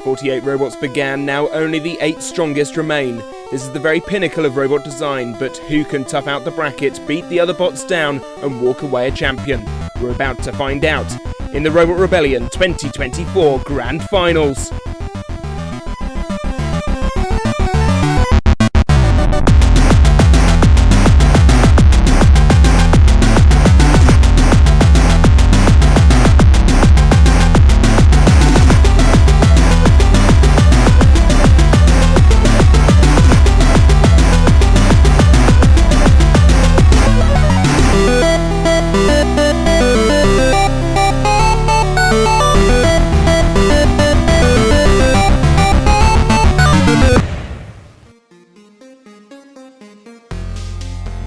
48 robots began, now only the 8 strongest remain. This is the very pinnacle of robot design, but who can tough out the bracket, beat the other bots down and walk away a champion? We're about to find out in the Robot Rebellion 2024 Grand Finals.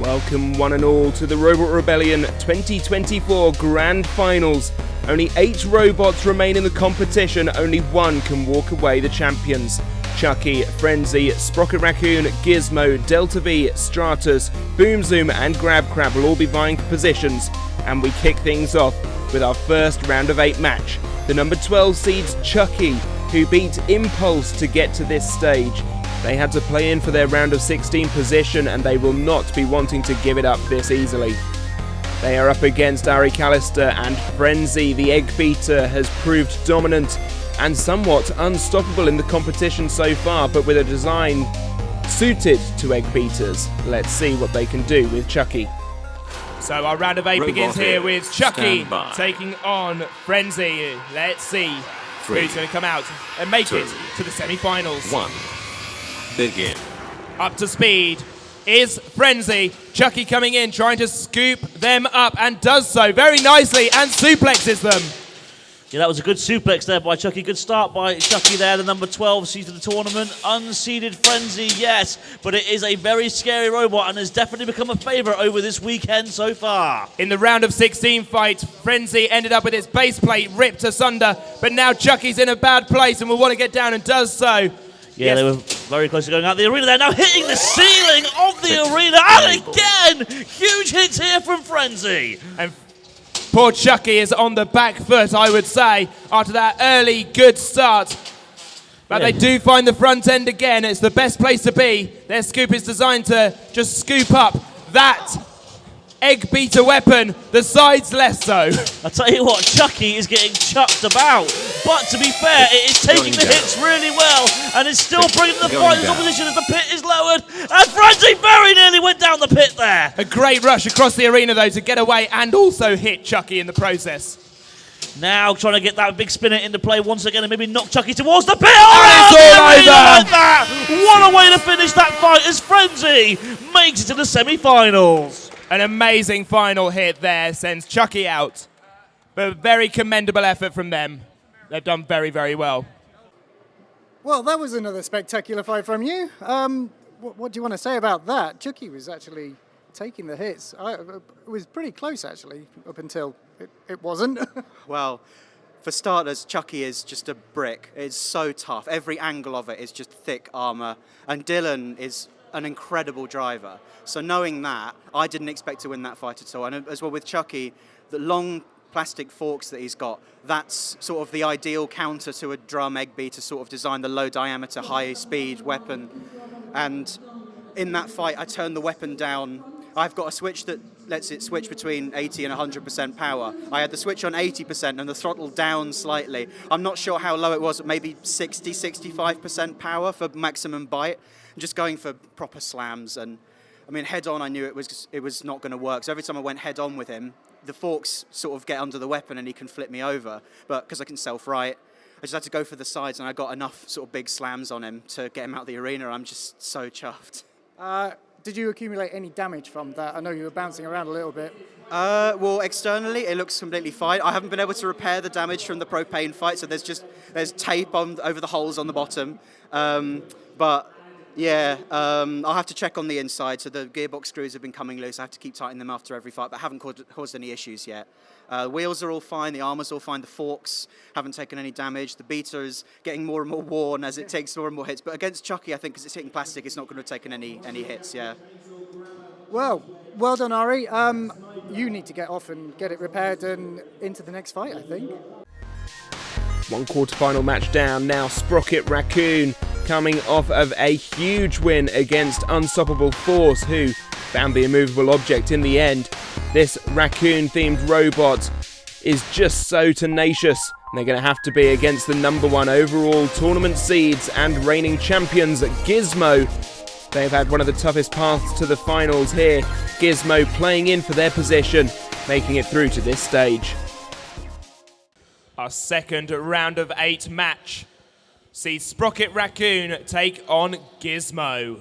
Welcome one and all to the Robot Rebellion 2024 Grand Finals. Only 8 robots remain in the competition, only one can walk away the champions. Chucky, Frenzy, Sprocket Raccoon, Gizmo, Delta V, Stratus, Boom Zoom and Grab Crab will all be vying for positions. And we kick things off with our first round of 8 match. The number 12 seeds Chucky, who beat Impulse to get to this stage. They had to play in for their round of 16 position and they will not be wanting to give it up this easily. They are up against Ari Callister, and Frenzy, the Egg Beater, has proved dominant and somewhat unstoppable in the competition so far, but with a design suited to Egg Beaters. Let's see what they can do with Chucky. So our round of 8 begins here with Chucky taking on Frenzy. Let's see who's going to come out and make it to the semi-finals. 1. Begin. Up to speed is Frenzy. Chucky coming in, trying to scoop them up, and does so very nicely and suplexes them. Yeah, that was a good suplex there by Chucky. Good start by Chucky there, the number 12 seed of the tournament. Unseeded Frenzy, yes, but it is a very scary robot and has definitely become a favourite over this weekend so far. In the round of 16 fight, Frenzy ended up with its base plate ripped asunder, but now Chucky's in a bad place and will want to get down and does so. Yeah, They were very close to going out the arena there. Now hitting the ceiling of the arena. And again, huge hits here from Frenzy. And poor Chucky is on the back foot, I would say, after that early good start. But they do find the front end again. It's the best place to be. Their scoop is designed to just scoop up that Egg Beater weapon, the sides less so. I tell you what, Chucky is getting chucked about, but to be fair, it is taking the hits really well and is still bringing the fight into opposition as the pit is lowered, and Frenzy very nearly went down the pit there. A great rush across the arena though to get away and also hit Chucky in the process. Now trying to get that big spinner into play once again and maybe knock Chucky towards the pit. Oh, it's all over! Like that. What a way to finish that fight as Frenzy makes it to the semi-finals. An amazing final hit there sends Chucky out. But a very commendable effort from them. They've done very, very well. Well, that was another spectacular fight from you. What do you want to say about that? Chucky was actually taking the hits. It was pretty close, actually, up until it wasn't. Well, for starters, Chucky is just a brick. It's so tough. Every angle of it is just thick armor. And Dylan is an incredible driver. So knowing that, I didn't expect to win that fight at all. And as well with Chucky, the long plastic forks that he's got, that's sort of the ideal counter to a drum Egg Beater sort of design, the low diameter, high speed weapon. And in that fight, I turned the weapon down. I've got a switch that lets it switch between 80 and 100% power. I had the switch on 80% and the throttle down slightly. I'm not sure how low it was, maybe 60, 65% power for maximum bite. Just going for proper slams, and I mean head on I knew it was not going to work, so every time I went head on with him the forks sort of get under the weapon and he can flip me over, but because I can self-right I just had to go for the sides and I got enough sort of big slams on him to get him out of the arena. I'm just so chuffed. Did you accumulate any damage from that? I know you were bouncing around a little bit. Well, externally it looks completely fine. I haven't been able to repair the damage from the propane fight, so there's tape over the holes on the bottom, but yeah, I'll have to check on the inside. So the gearbox screws have been coming loose. I have to keep tightening them after every fight, but haven't caused any issues yet. Wheels are all fine. The armor's all fine. The forks haven't taken any damage. The beater is getting more and more worn as it takes more and more hits. But against Chucky, I think because it's hitting plastic, it's not going to have taken any hits. Yeah. Well done, Ari. You need to get off and get it repaired and into the next fight, I think. One quarter-final match down, now Sprocket Raccoon coming off of a huge win against Unstoppable Force, who found the immovable object in the end. This raccoon-themed robot is just so tenacious. They're going to have to be against the #1 overall tournament seeds and reigning champions Gizmo. They've had one of the toughest paths to the finals here. Gizmo playing in for their position, making it through to this stage. Our second round of 8 match sees Sprocket Raccoon take on Gizmo.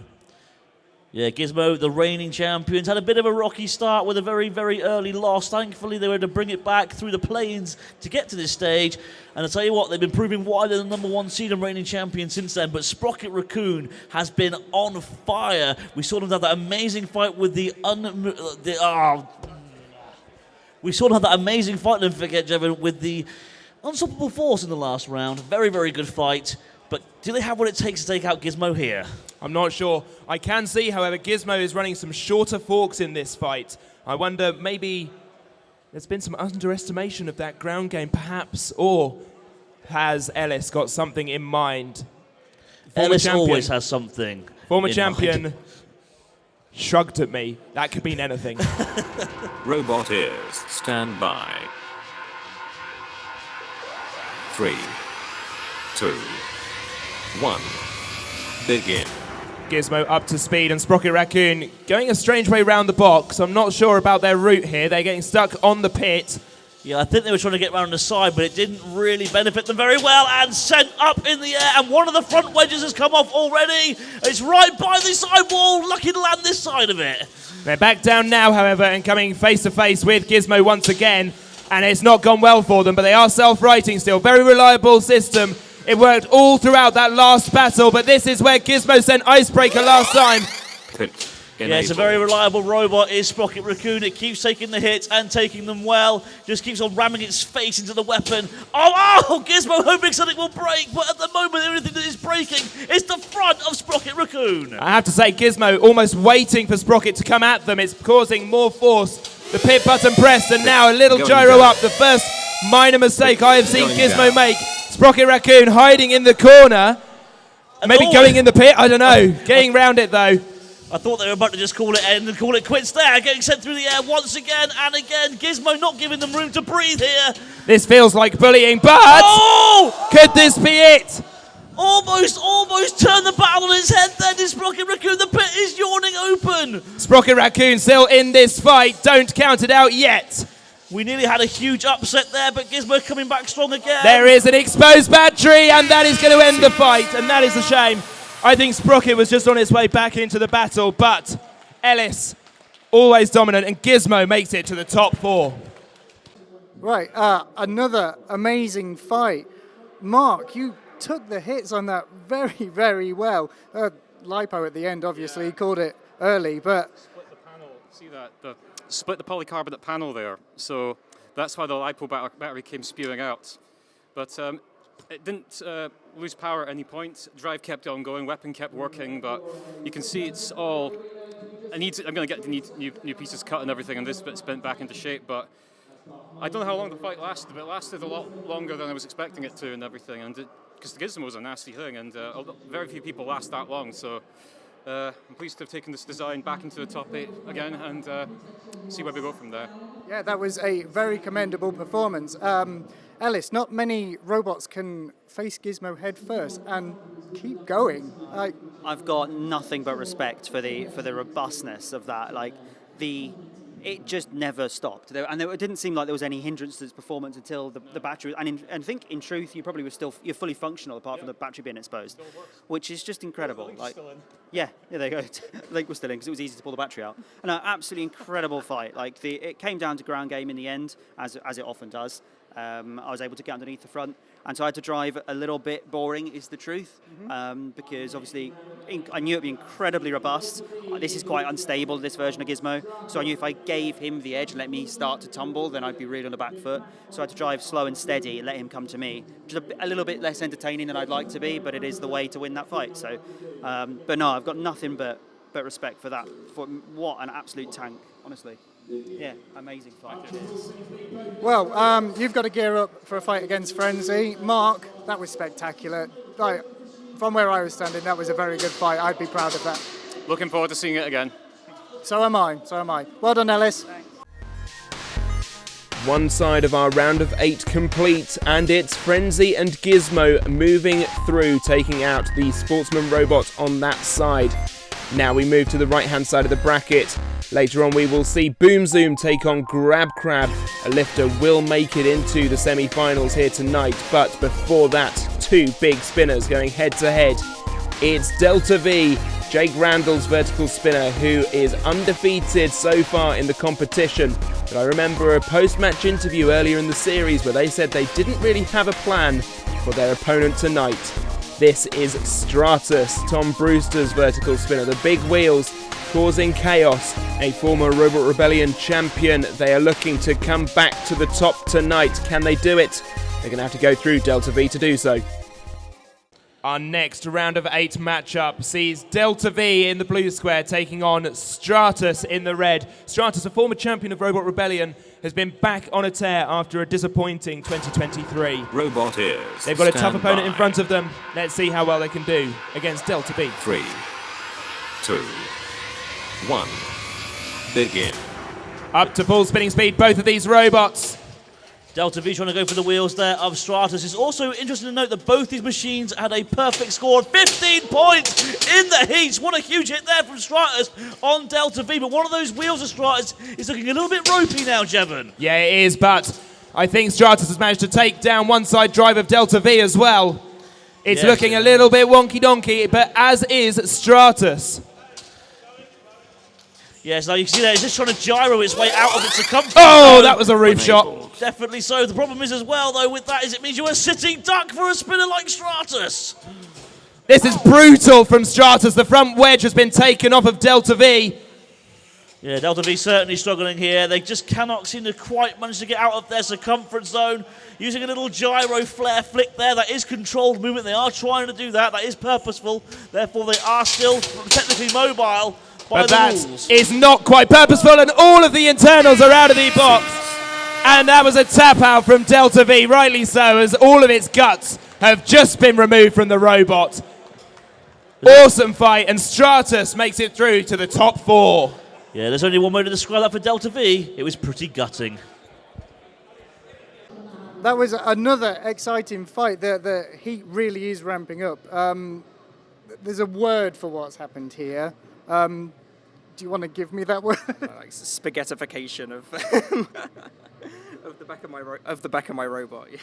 Yeah, Gizmo, the reigning champions, had a bit of a rocky start with a very, very early loss. Thankfully, they were able to bring it back through the play-ins to get to this stage. And I'll tell you what, they've been proving why they're the number 1 seed and reigning champion since then. But Sprocket Raccoon has been on fire. We saw them have that amazing fight with we saw them have that amazing fight, don't forget, Jevon, with the Unstoppable Force in the last round. Very, very good fight. But do they have what it takes to take out Gizmo here? I'm not sure. I can see, however, Gizmo is running some shorter forks in this fight. I wonder, maybe there's been some underestimation of that ground game, perhaps, or has Ellis got something in mind? Ellis always has something. Former champion shrugged at me. That could mean anything. Robot ears, stand by. 3, 2, 1. Begin. Gizmo up to speed, and Sprocket Raccoon going a strange way round the box. I'm not sure about their route here. They're getting stuck on the pit. Yeah, I think they were trying to get round the side, but it didn't really benefit them very well, and sent up in the air, and one of the front wedges has come off already. It's right by the side wall, lucky to land this side of it. They're back down now, however, and coming face to face with Gizmo once again, and it's not gone well for them, but they are self-righting still. Very reliable system. It worked all throughout that last battle, but this is where Gizmo sent Icebreaker last time. Yeah, it's a very reliable robot, is Sprocket Raccoon. It keeps taking the hits and taking them well. Just keeps on ramming its face into the weapon. Oh, Gizmo hoping something will break, but at the moment, everything that is breaking is the front of Sprocket Raccoon. I have to say, Gizmo almost waiting for Sprocket to come at them. It's causing more force. The pit button pressed, and now a little gyro up. The first minor mistake I have seen Gizmo make. Sprocket Raccoon hiding in the corner. Maybe going in the pit, I don't know. Getting round it, though. I thought they were about to just call it end and call it quits there. Getting sent through the air once again and again. Gizmo not giving them room to breathe here. This feels like bullying, but could this be it? Almost turned the battle on its head then. Is Sprocket Raccoon, the pit is yawning open. Sprocket Raccoon still in this fight. Don't count it out yet. We nearly had a huge upset there, but Gizmo coming back strong again. There is an exposed battery, and that is going to end the fight, and that is a shame. I think Sprocket was just on its way back into the battle, but Ellis, always dominant, and Gizmo makes it to the top 4. Right, another amazing fight. Mark, you took the hits on that very, very well. Lipo at the end, obviously, called it early, but... Split the panel, see that? Split the polycarbonate panel there, so that's why the LiPo battery came spewing out. But it didn't lose power at any point. Drive kept on going, weapon kept working, but you can see it's all... I'm going to get the new pieces cut and everything, and this bit's bent back into shape, but I don't know how long the fight lasted, but it lasted a lot longer than I was expecting it to and everything, and because the Gizmo was a nasty thing, and very few people last that long, so... I'm pleased to have taken this design back into the top 8 again and see where we go from there. Yeah, that was a very commendable performance. Ellis, not many robots can face Gizmo head first and keep going. I've got nothing but respect for the robustness of that. It just never stopped. And it didn't seem like there was any hindrance to its performance until the battery. And I think, in truth, you're fully functional apart from the battery being exposed, which is just incredible. Yeah, there you go. Link was still in because it was easy to pull the battery out. And an absolutely incredible fight. It came down to ground game in the end, as it often does. I was able to get underneath the front, and so I had to drive a little bit boring, is the truth, because obviously I knew it'd be incredibly robust. This is quite unstable, this version of Gizmo, so I knew if I gave him the edge and let me start to tumble, then I'd be really on the back foot. So I had to drive slow and steady and let him come to me, which is a little bit less entertaining than I'd like to be, but it is the way to win that fight. So, but no, I've got nothing but respect for that. For what an absolute tank, honestly. Yeah, amazing fight. Cheers. Well, you've got to gear up for a fight against Frenzy. Mark, that was spectacular. Like, from where I was standing, that was a very good fight. I'd be proud of that. Looking forward to seeing it again. So am I. Well done, Ellis. One side of our round of 8 complete, and it's Frenzy and Gizmo moving through, taking out the Sportsman robot on that side. Now we move to the right-hand side of the bracket. Later on we will see Boom Zoom take on Grab Crab. A lifter will make it into the semi-finals here tonight, but before that, 2 big spinners going head-to-head. It's Delta V, Jake Randall's vertical spinner, who is undefeated so far in the competition. But I remember a post-match interview earlier in the series where they said they didn't really have a plan for their opponent tonight. This is Stratus, Tom Brewster's vertical spinner. The big wheels causing chaos. A former Robot Rebellion champion. They are looking to come back to the top tonight. Can they do it? They're going to have to go through Delta V to do so. Our next round of 8 matchup sees Delta V in the blue square taking on Stratus in the red. Stratus, a former champion of Robot Rebellion, has been back on a tear after a disappointing 2023. Robot ears. They've got a tough stand opponent by. in front of them. Let's see how well they can do against Delta V. 3, 2, 1. Begin. Up to full spinning speed, both of these robots. Delta V trying to go for the wheels there of Stratus. It's also interesting to note that both these machines had a perfect score of 15 points in the heats. What a huge hit there from Stratus on Delta V. But one of those wheels of Stratus is looking a little bit ropey now, Jevon. Yeah, it is, but I think Stratus has managed to take down one side drive of Delta V as well. It's looking a little bit wonky-donkey, but as is Stratus. Yes, now you can see that it's just trying to gyro its way out of its circumference. Oh, that was a roof shot. Definitely so. The problem is as well, though, with that is it means you're a sitting duck for a spinner like Stratus. This is brutal from Stratus. The front wedge has been taken off of Delta V. Yeah, Delta V certainly struggling here. They just cannot seem to quite manage to get out of their circumference zone. Using a little gyro flare flick there. That is controlled movement. They are trying to do that. That is purposeful. Therefore, they are still technically mobile. But that is not quite purposeful, and all of the internals are out of the box. And that was a tap out from Delta V, rightly so, as all of its guts have just been removed from the robot. Awesome fight, and Stratus makes it through to the top 4. Yeah, there's only one way to describe that for Delta V. It was pretty gutting. That was another exciting fight. The heat really is ramping up. There's a word for what's happened here. Do you want to give me that word? Like spaghettification of of the back of my robot. Yeah.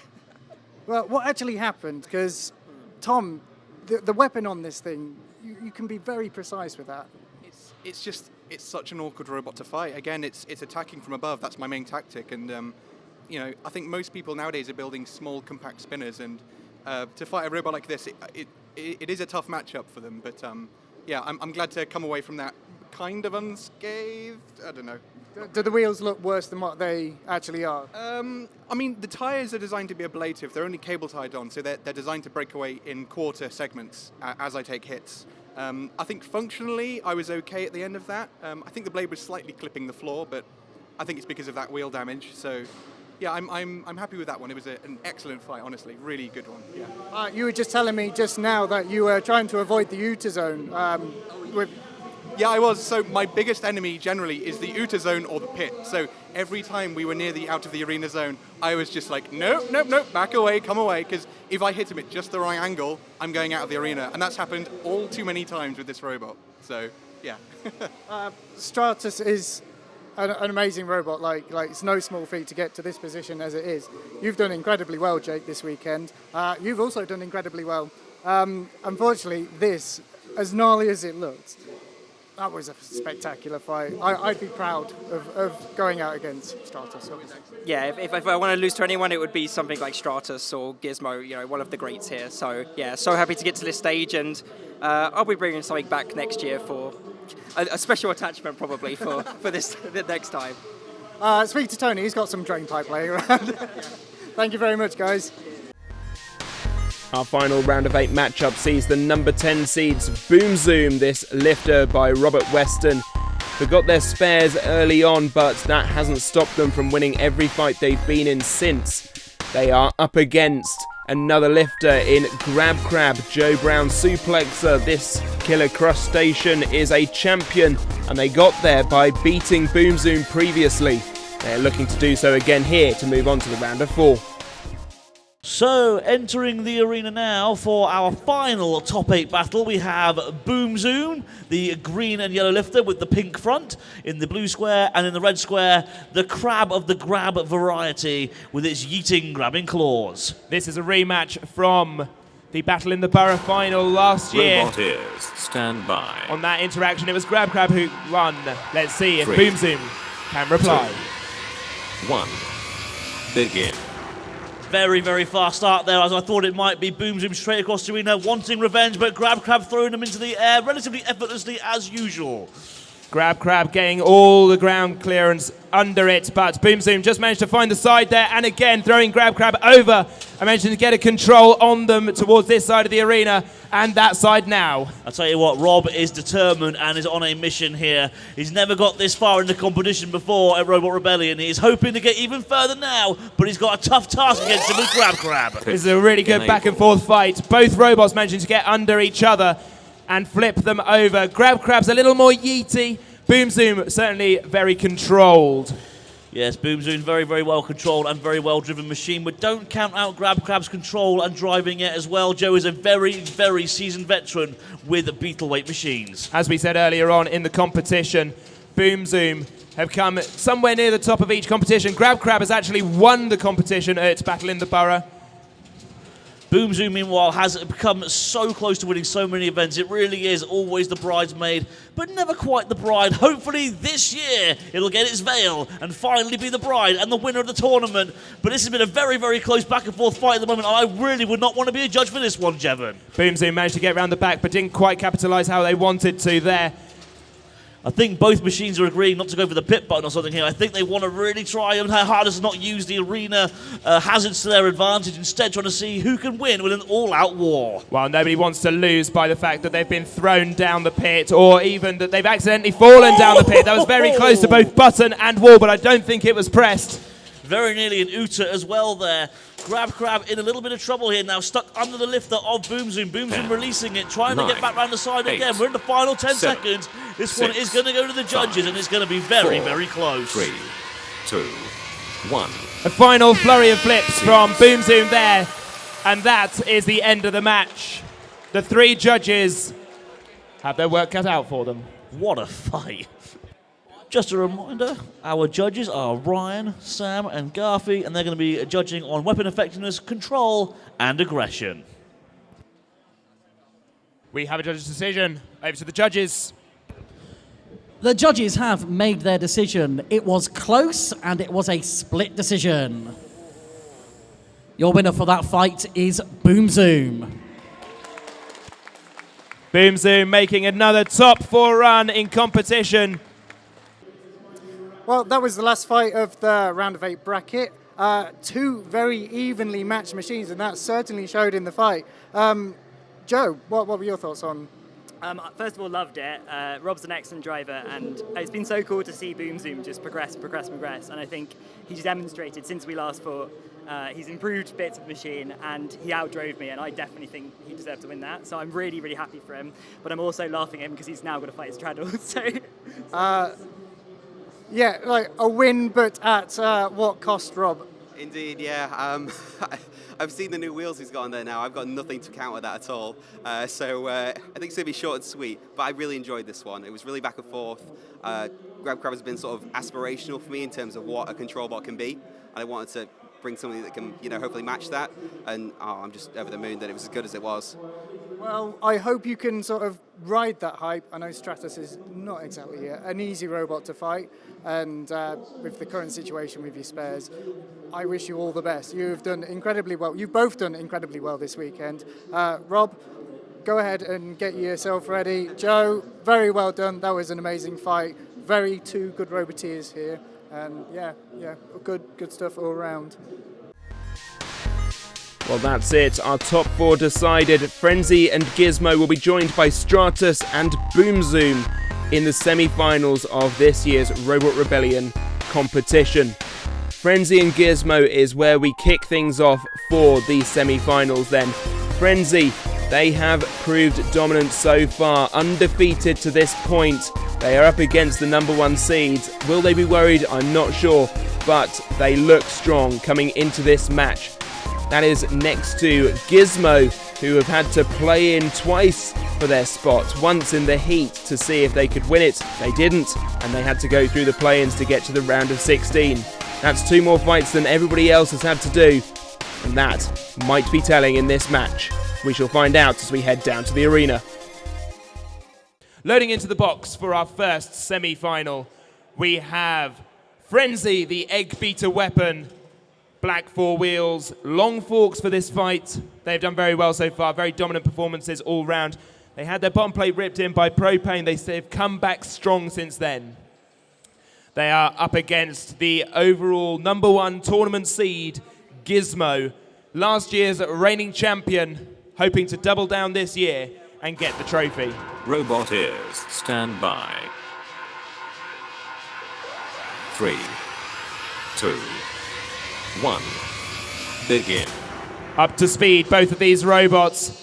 Well, what actually happened? Because Tom, the weapon on this thing, you can be very precise with that. It's such an awkward robot to fight. Again, it's attacking from above. That's my main tactic. And I think most people nowadays are building small, compact spinners, and to fight a robot like this, it is a tough matchup for them. But yeah, I'm glad to come away from that kind of unscathed. I don't know. Do the wheels look worse than what they actually are? I mean, the tyres are designed to be ablative. They're only cable tied on, so they're designed to break away in quarter segments as I take hits. I think functionally, I was okay at the end of that. I think the blade was slightly clipping the floor, but I think it's because of that wheel damage. So, yeah, I'm happy with that one. It was an excellent fight, honestly, really good one. Yeah. You were just telling me just now that you were trying to avoid the Uta zone. Yeah, I was. So my biggest enemy generally is the Uta zone or the pit. So every time we were near the out of the arena zone, I was just like, nope, back away, come away. Because if I hit him at just the right angle, I'm going out of the arena. And that's happened all too many times with this robot. So, yeah. Stratus is an amazing robot. Like it's no small feat to get to this position as it is. You've done incredibly well, Jake, this weekend. You've also done incredibly well. Unfortunately, this, as gnarly as it looked, that was a spectacular fight. I'd be proud of going out against Stratus. Yeah, if I want to lose to anyone, it would be something like Stratus or Gizmo, one of the greats here. So, yeah, so happy to get to this stage, and I'll be bringing something back next year for a special attachment probably for this the next time. Speak to Tony, he's got some drain pipe laying around. Thank you very much, guys. Our final round of 8 matchup sees the number 10 seeds Boom Zoom, this lifter by Robert Weston, forgot their spares early on, but that hasn't stopped them from winning every fight they've been in since. They are up against another lifter in Grab Crab, Joe Brown Suplexer. This killer crustacean is a champion, and they got there by beating Boom Zoom previously. They're looking to do so again here to move on to the round of 4. So, entering the arena now for our final top 8 battle, we have Boom Zoom, the green and yellow lifter with the pink front, in the blue square, and in the red square, the crab of the grab variety with its yeeting grabbing claws. This is a rematch from the Battle in the Borough final last year. Robot ears, stand by. On that interaction, it was Grab Crab who won. Let's see if 3, Boom Zoom can reply. 2, 1, begin. Very, very fast start there, as I thought it might be. Boom Zoom straight across the arena, wanting revenge, but Grab Crab throwing them into the air relatively effortlessly as usual. Grab Crab getting all the ground clearance under it, but Boom Zoom just managed to find the side there, and again throwing Grab Crab over. I mentioned to get a control on them towards this side of the arena, and that side now. I'll tell you what, Rob is determined and is on a mission here. He's never got this far in the competition before at Robot Rebellion. He is hoping to get even further now, but he's got a tough task against him with Grab Crab. This is a really good back and forth fight. Both robots managing to get under each other and flip them over. Grab Crab's a little more yeety. Boom Zoom certainly very controlled. Yes, Boom Zoom's very, very well controlled and very well driven machine, but don't count out Grab Crab's control and driving it as well. Joe is a very, very seasoned veteran with Beetle weight machines. As we said earlier on in the competition, Boom Zoom have come somewhere near the top of each competition. Grab Crab has actually won the competition at Battle in the Borough. Boom Zoom, meanwhile, has become so close to winning so many events. It really is always the bridesmaid, but never quite the bride. Hopefully this year it'll get its veil and finally be the bride and the winner of the tournament. But this has been a very, very close back and forth fight at the moment. I really would not want to be a judge for this one, Jevon. Boom Zoom managed to get around the back, but didn't quite capitalise how they wanted to there. I think both machines are agreeing not to go for the pit button or something here. I think they want to really try and hard as not use the arena hazards to their advantage, instead trying to see who can win with an all-out war. Well, nobody wants to lose by the fact that they've been thrown down the pit, or even that they've accidentally fallen down the pit. That was very close to both button and wall, but I don't think it was pressed. Very nearly an Uta as well there. Grab Crab in a little bit of trouble here now, stuck under the lifter of Boom Zoom. Boom Zoom releasing it, trying to get back round the side again. We're in the final 10 seconds. This one is going to go to the judges, and it's going to be very, very close. 3, 2, 1. A final flurry of flips from Boom Zoom there, and that is the end of the match. The 3 judges have their work cut out for them. What a fight. Just a reminder, our judges are Ryan, Sam, and Garfi, and they're going to be judging on weapon effectiveness, control, and aggression. We have a judge's decision. Over to the judges. The judges have made their decision. It was close, and it was a split decision. Your winner for that fight is Boom Zoom. Boom Zoom making another top 4 run in competition. Well, that was the last fight of the round of 8 bracket. 2 very evenly matched machines, and that certainly showed in the fight. Joe, what were your thoughts on? First of all, loved it. Rob's an excellent driver, and it's been so cool to see Boom Zoom just progress. And I think he's demonstrated since we last fought, he's improved bits of the machine, and he outdrove me, and I definitely think he deserved to win that. So I'm really, really happy for him. But I'm also laughing at him because he's now got to fight his straddle. Yeah, like a win, but at what cost, Rob? Indeed, yeah. I've seen the new wheels he's got on there now. I've got nothing to counter that at all. I think it's going to be short and sweet, but I really enjoyed this one. It was really back and forth. Grab Crab has been sort of aspirational for me in terms of what a control bot can be. And I wanted to bring something that can, hopefully match that. And I'm just over the moon that it was as good as it was. Well, I hope you can sort of ride that hype. I know Stratus is not exactly an easy robot to fight, and with the current situation with your spares, I wish you all the best. You've done incredibly well. You've both done incredibly well this weekend. Rob, go ahead and get yourself ready. Joe, very well done. That was an amazing fight. 2 good roboteers here, and yeah, good stuff all around. Well, that's it. Our top 4 decided. Frenzy and Gizmo will be joined by Stratus and Boom Zoom in the semi-finals of this year's Robot Rebellion competition. Frenzy and Gizmo is where we kick things off for these semi-finals then. Frenzy, they have proved dominant so far, undefeated to this point. They are up against the number 1 seeds. Will they be worried? I'm not sure, but they look strong coming into this match. That is next to Gizmo, who have had to play in twice for their spot, once in the heat to see if they could win it. They didn't, and they had to go through the play-ins to get to the round of 16. That's 2 more fights than everybody else has had to do, and that might be telling in this match. We shall find out as we head down to the arena. Loading into the box for our first semi-final, we have Frenzy, the egg beater weapon. Black 4 wheels, long forks for this fight. They've done very well so far, very dominant performances all round. They had their bottom plate ripped in by Propane. They've come back strong since then. They are up against the overall number 1 tournament seed, Gizmo. Last year's reigning champion, hoping to double down this year and get the trophy. Robot ears, stand by. 3, 2, 1. Begin. Up to speed, both of these robots.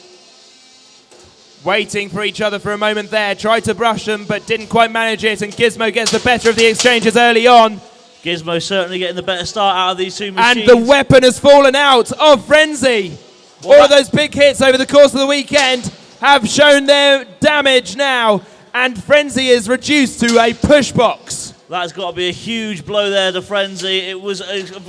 Waiting for each other for a moment there. Tried to brush them, but didn't quite manage it, and Gizmo gets the better of the exchanges early on. Gizmo certainly getting the better start out of these 2 machines. And the weapon has fallen out of Frenzy. All of those big hits over the course of the weekend have shown their damage now, and Frenzy is reduced to a push box. That's got to be a huge blow there to Frenzy. It was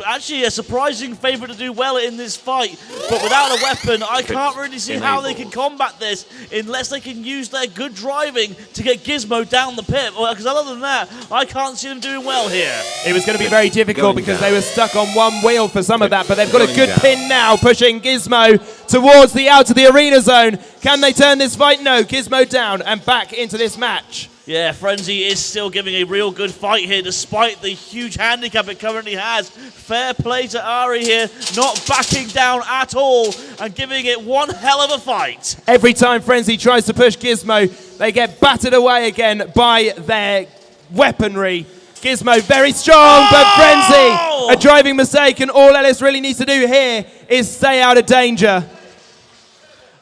actually a surprising favourite to do well in this fight, but without a weapon, I can't really see how they can combat this unless they can use their good driving to get Gizmo down the pit, because other than that, I can't see them doing well here. It was going to be very difficult because they were stuck on 1 wheel for some of that, but they've got a good pin now, pushing Gizmo towards the out of the arena zone. Can they turn this fight? No. Gizmo down and back into this match. Yeah, Frenzy is still giving a real good fight here despite the huge handicap it currently has. Fair play to Ari here, not backing down at all and giving it one hell of a fight. Every time Frenzy tries to push Gizmo, they get battered away again by their weaponry. Gizmo very strong, but Frenzy, a driving mistake, and all Ellis really needs to do here is stay out of danger.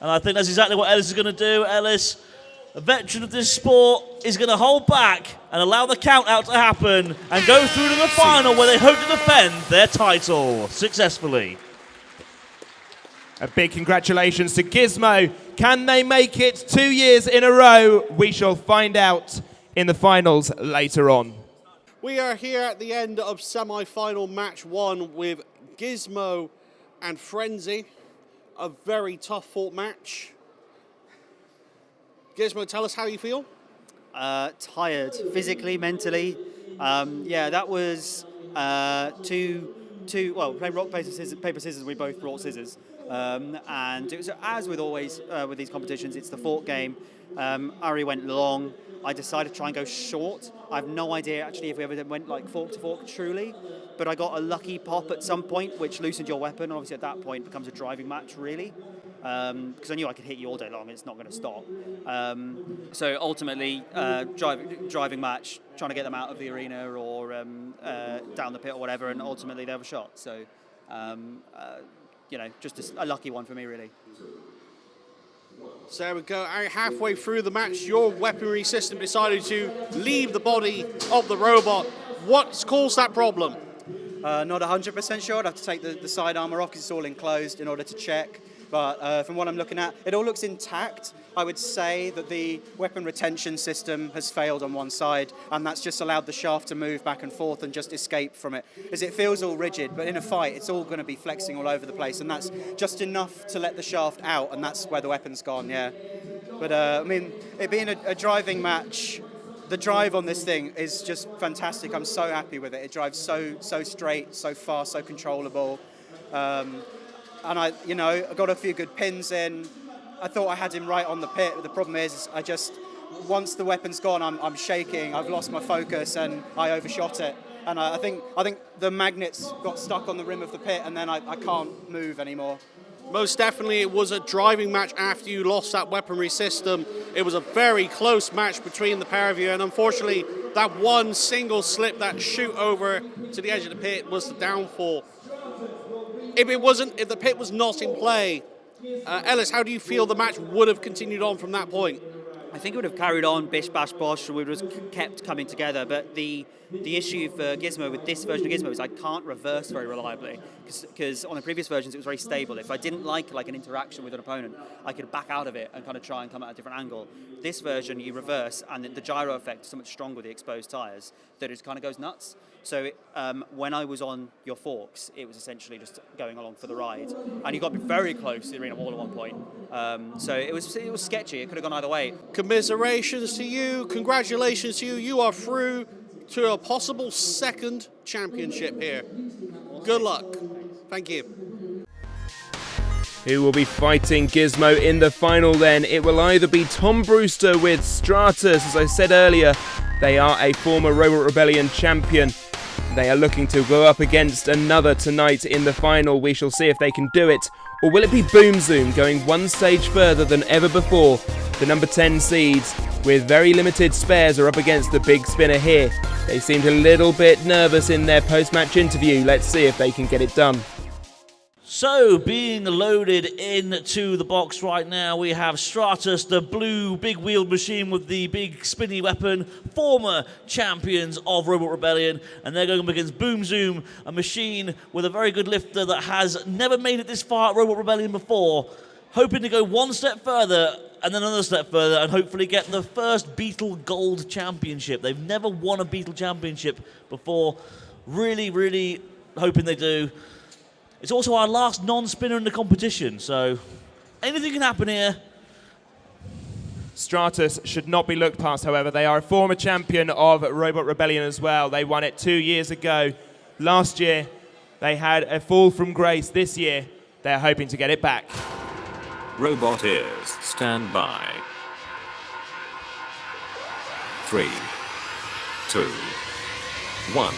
And I think that's exactly what Ellis is going to do. Ellis, a veteran of this sport, is going to hold back and allow the count out to happen and go through to the final where they hope to defend their title successfully. A big congratulations to Gizmo. Can they make it 2 years in a row? We shall find out in the finals later on. We are here at the end of semi-final match 1 with Gizmo and Frenzy. A very tough fought match. Gizmo, tell us how you feel. Tired, physically, mentally. Yeah, that was well, playing rock, paper, scissors, we both brought scissors. And it was, as with always with these competitions, it's the fort game. Ari went long. I decided to try and go short. I have no idea actually if we ever went like fork to fork truly, but I got a lucky pop at some point which loosened your weapon, and obviously at that point it becomes a driving match really, because I knew I could hit you all day long and it's not going to stop. So ultimately, driving match, trying to get them out of the arena or down the pit or whatever, and ultimately they have a shot. So, you know, just a lucky one for me really. So there we go, halfway through the match, your weaponry system decided to leave the body of the robot. What's caused that problem? Not 100% sure. I'd have to take the side armor off because it's all enclosed in order to check. But from what I'm looking at, it all looks intact. I would say that the weapon retention system has failed on one side, and that's just allowed the shaft to move back and forth and just escape from it. As it feels all rigid, but in a fight, it's all going to be flexing all over the place, and that's just enough to let the shaft out, and that's where the weapon's gone, yeah. But, I mean, it being a driving match, the drive on this thing is just fantastic. I'm so happy with it. It drives so straight, so fast, so controllable. And I got a few good pins in. I thought I had him right on the pit. The problem is, once the weapon's gone, I'm shaking. I've lost my focus and I overshot it. And I think the magnets got stuck on the rim of the pit, and then I can't move anymore. Most definitely, it was a driving match after you lost that weaponry system. It was a very close match between the pair of you, and unfortunately, that one single slip, that shoot over to the edge of the pit, was the downfall. If the pit was not in play, Ellis, how do you feel the match would have continued on from that point? I think it would have carried on bish bash bosh, we would have kept coming together, but the issue for Gizmo with this version of Gizmo is I can't reverse very reliably, because on the previous versions it was very stable. If I didn't like an interaction with an opponent, I could back out of it and kind of try and come at a different angle. This version you reverse, and the gyro effect is so much stronger with the exposed tyres that it kind of goes nuts. So when I was on your forks, it was essentially just going along for the ride, and you got very close to the arena wall at one point. So it was sketchy. It could have gone either way. Commiserations to you. Congratulations to you. You are through to a possible second championship here. Good luck. Thank you. Who will be fighting Gizmo in the final then? It will either be Tom Brewster with Stratus. As I said earlier, they are a former Robot Rebellion champion. They are looking to go up against another tonight in the final. We shall see if they can do it. Or will it be Boom Zoom going one stage further than ever before? The number 10 seeds, with very limited spares, are up against the big spinner here. They seemed a little bit nervous in their post-match interview. Let's see if they can get it done. So, being loaded into the box right now, we have Stratus, the blue big-wheeled machine with the big spinny weapon, former champions of Robot Rebellion, and they're going up against Boom Zoom, a machine with a very good lifter that has never made it this far at Robot Rebellion before, hoping to go one step further and then another step further and hopefully get the first Beetle Gold Championship. They've never won a Beetle Championship before. Really, really hoping they do. It's also our last non-spinner in the competition, so anything can happen here. Stratus should not be looked past, however. They are a former champion of Robot Rebellion as well. They won it 2 years ago. Last year, they had a fall from grace. This year, they're hoping to get it back. Robot ears, stand by. 3, 2, 1,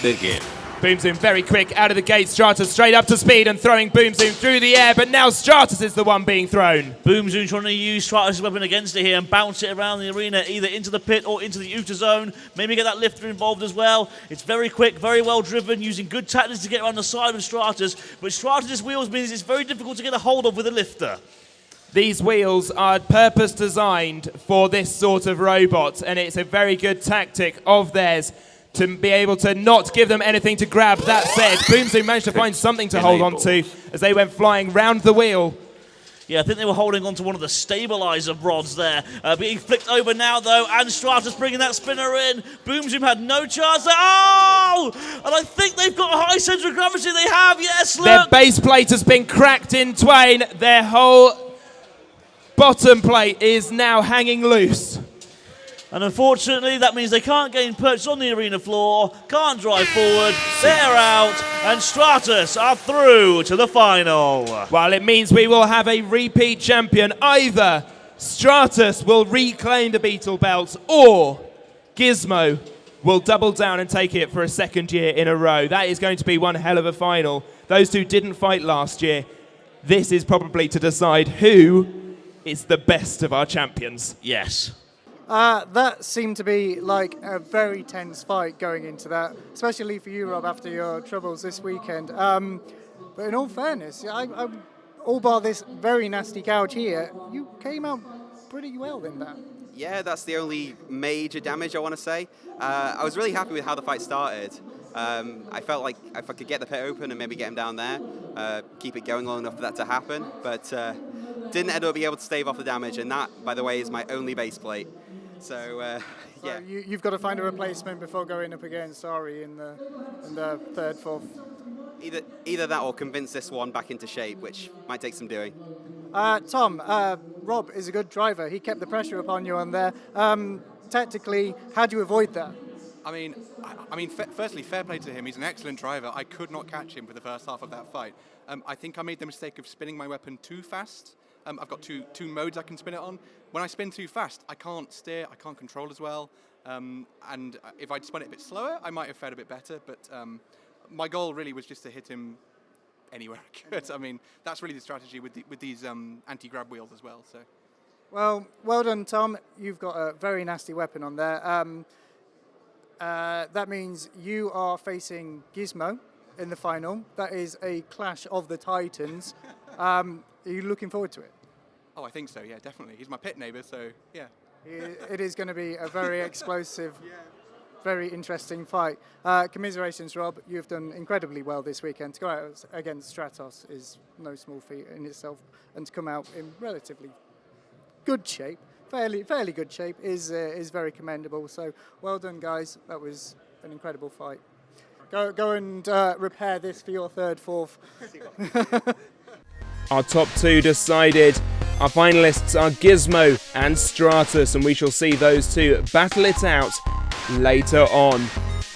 begin. Boom Zoom very quick out of the gate. Stratus straight up to speed and throwing Boom Zoom through the air, but now Stratus is the one being thrown. Boom Zoom trying to use Stratus' weapon against it here and bounce it around the arena, either into the pit or into the outer zone. Maybe get that lifter involved as well. It's very quick, very well driven, using good tactics to get around the side of Stratus, but Stratus' wheels means it's very difficult to get a hold of with a lifter. These wheels are purpose designed for this sort of robot, and it's a very good tactic of theirs to be able to not give them anything to grab. That said, Boom Zoom managed to find something to hold on to as they went flying round the wheel. Yeah, I think they were holding on to one of the stabilizer rods there. Being flicked over now, though, and Stratus bringing that spinner in. Boom Zoom had no chance there. Oh! And I think they've got a high center of gravity. They have, yes, look! Their base plate has been cracked in twain. Their whole bottom plate is now hanging loose. And unfortunately, that means they can't gain perch on the arena floor, can't drive forward, they're out, and Stratus are through to the final. Well, it means we will have a repeat champion. Either Stratus will reclaim the Beetle Belt, or Gizmo will double down and take it for a second year in a row. That is going to be one hell of a final. Those two didn't fight last year. This is probably to decide who is the best of our champions. Yes. That seemed to be like a very tense fight going into that, especially for you, Rob, after your troubles this weekend. But in all fairness, I all bar this very nasty gouge here, you came out pretty well in that. Yeah, that's the only major damage I want to say. I was really happy with how the fight started. I felt like if I could get the pit open and maybe get him down there, keep it going long enough for that to happen, but didn't end up being able to stave off the damage, and that, by the way, is my only base plate. So, yeah. So you've got to find a replacement before going up against Sari in the third, fourth. Either that or convince this one back into shape, which might take some doing. Tom, Rob is a good driver. He kept the pressure upon you on there. Tactically, how do you avoid that? I mean, firstly, fair play to him. He's an excellent driver. I could not catch him for the first half of that fight. I think I made the mistake of spinning my weapon too fast. I've got two modes I can spin it on. When I spin too fast, I can't steer, I can't control as well. And if I'd spun it a bit slower, I might have fared a bit better. But my goal really was just to hit him anywhere I could. I mean, that's really the strategy with these anti-grab wheels as well. So. Well done, Tom. You've got a very nasty weapon on there. That means you are facing Gizmo in the final. That is a clash of the Titans. Are you looking forward to it? Oh, I think so, yeah, definitely. He's my pit neighbour, so yeah. It is going to be a very explosive, very interesting fight. Commiserations, Rob. You've done incredibly well this weekend. To go out against Stratos is no small feat in itself, and to come out in relatively good shape, fairly good shape, is very commendable. So well done, guys. That was an incredible fight. Go and repair this for your third, fourth. Our top two decided. Our finalists are Gizmo and Stratus, and we shall see those two battle it out later on.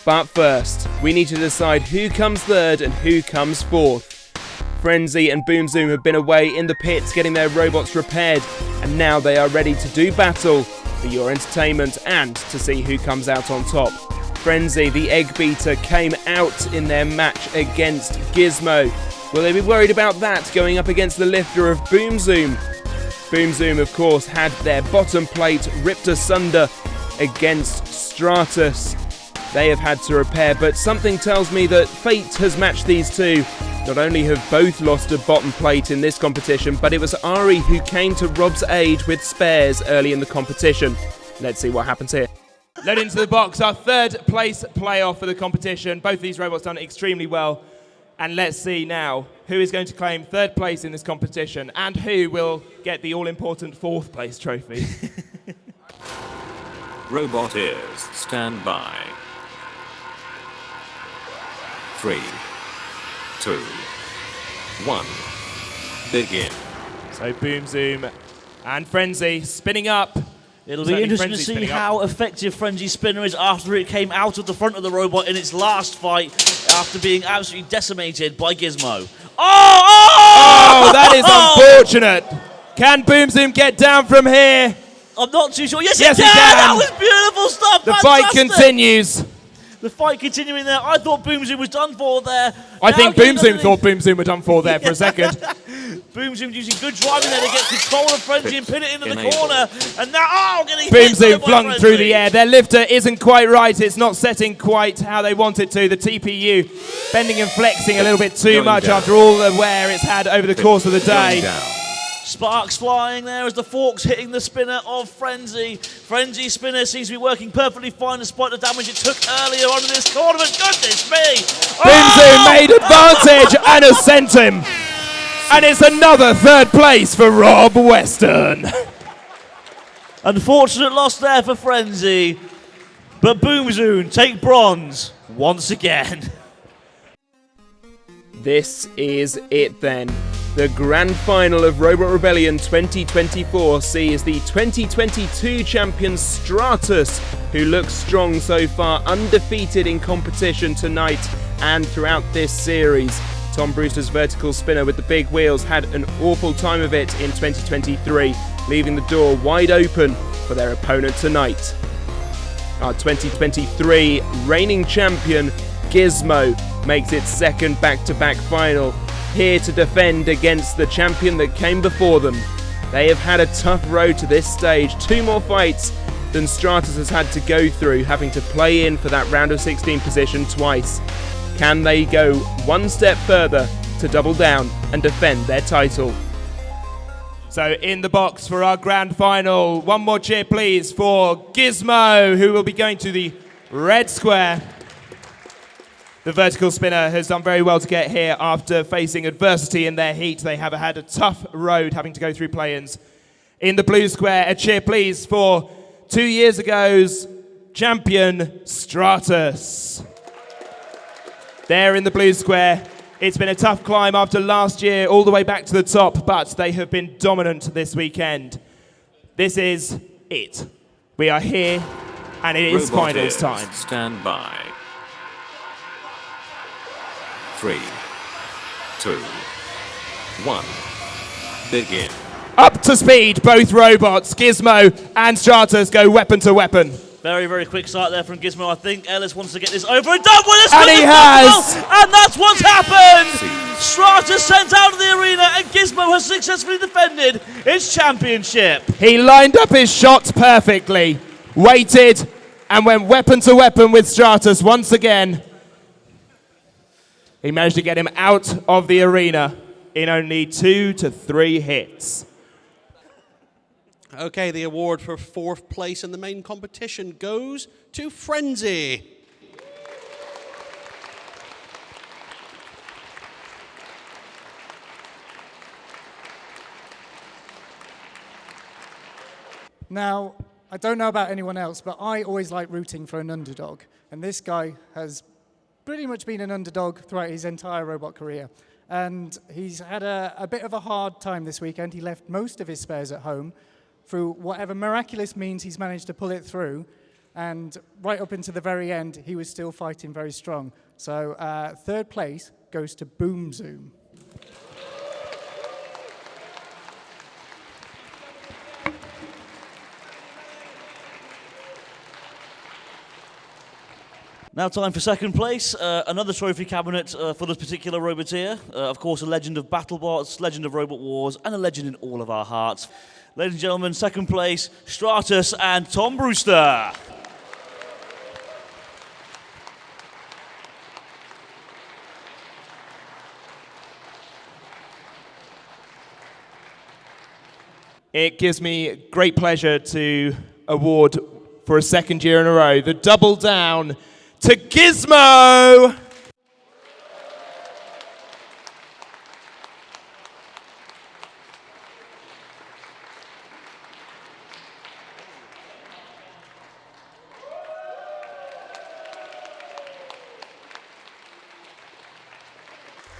But first, we need to decide who comes third and who comes fourth. Frenzy and Boom Zoom have been away in the pits getting their robots repaired, and now they are ready to do battle for your entertainment and to see who comes out on top. Frenzy, the egg beater, came out in their match against Gizmo. Will they be worried about that going up against the lifter of Boom Zoom? Boom Zoom, of course, had their bottom plate ripped asunder against Stratus. They have had to repair, but something tells me that fate has matched these two. Not only have both lost a bottom plate in this competition, but it was Ari who came to Rob's aid with spares early in the competition. Let's see what happens here. Load into the box, our third place playoff for the competition. Both of these robots done extremely well. And let's see now who is going to claim third place in this competition and who will get the all-important fourth place trophy. Robot ears, stand by. 3, 2, 1, begin. So Boom Zoom and Frenzy spinning up. It'll be interesting to see how effective Frenzy's spinner is after it came out of the front of the robot in its last fight after being absolutely decimated by Gizmo. Oh, that is unfortunate. Can Boom Zoom get down from here? I'm not too sure. Yes, he can. That was beautiful stuff. The fight continues. The fight continuing there. I thought Boom Zoom was done for there. I think Boom Zoom thought Boom Zoom were done for there for a second. Boom Zoom using good driving there to get control of Frenzy and pin it into the corner. And now, getting Boom hit Zoom by flung Frenzy. through the air. Their lifter isn't quite right. It's not setting quite how they want it to. The TPU bending and flexing a little bit too much after all the wear it's had over the course of the day. Sparks flying there as the forks hitting the spinner of Frenzy. Frenzy's spinner seems to be working perfectly fine despite the damage it took earlier on in this tournament. Goodness me! Boom Zoom made advantage and has sent him. And it's another third place for Rob Weston. Unfortunate loss there for Frenzy. But Boom Zoom take bronze once again. This is it then. The grand final of Robot Rebellion 2024 sees the 2022 champion Stratus, who looks strong so far, undefeated in competition tonight and throughout this series. Tom Brewster's vertical spinner with the big wheels had an awful time of it in 2023, leaving the door wide open for their opponent tonight. Our 2023 reigning champion, Gizmo, makes its second back-to-back final, here to defend against the champion that came before them. They have had a tough road to this stage, 2 more fights than Stratus has had to go through, having to play in for that round of 16 position twice. Can they go one step further to double down and defend their title? So in the box for our grand final, one more cheer please for Gizmo, who will be going to the red square. The vertical spinner has done very well to get here after facing adversity in their heat. They have had a tough road having to go through play-ins. In the blue square, a cheer please for 2 years ago's champion Stratus. There in the blue square, it's been a tough climb after last year all the way back to the top, but they have been dominant this weekend. This is it. We are here, and it is finals time. Stand by. 3, 2, 1, begin. Up to speed, both robots, Gizmo and Stratus, go weapon to weapon. Very, very quick start there from Gizmo. I think Ellis wants to get this over and done with. And he has! And that's what's happened! Strata sent out of the arena and Gizmo has successfully defended its championship. He lined up his shots perfectly, waited, and went weapon to weapon with Stratus once again. He managed to get him out of the arena in only 2 to 3 hits. Okay, the award for 4th place in the main competition goes to Frenzy. Now, I don't know about anyone else, but I always like rooting for an underdog. And this guy has pretty much been an underdog throughout his entire robot career. And he's had a bit of a hard time this weekend. He left most of his spares at home. Through whatever miraculous means, he's managed to pull it through. And right up into the very end, he was still fighting very strong. So 3rd place goes to Boom Zoom. Now time for 2nd place, another trophy cabinet for this particular Roboteer. Of course, a legend of BattleBots, legend of Robot Wars, and a legend in all of our hearts. Ladies and gentlemen, 2nd place, Stratus and Tom Brewster. It gives me great pleasure to award for a 2nd year in a row the double down to Gizmo!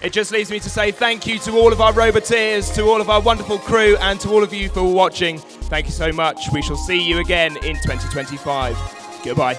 It just leaves me to say thank you to all of our Roboteers, to all of our wonderful crew, and to all of you for watching. Thank you so much. We shall see you again in 2025. Goodbye.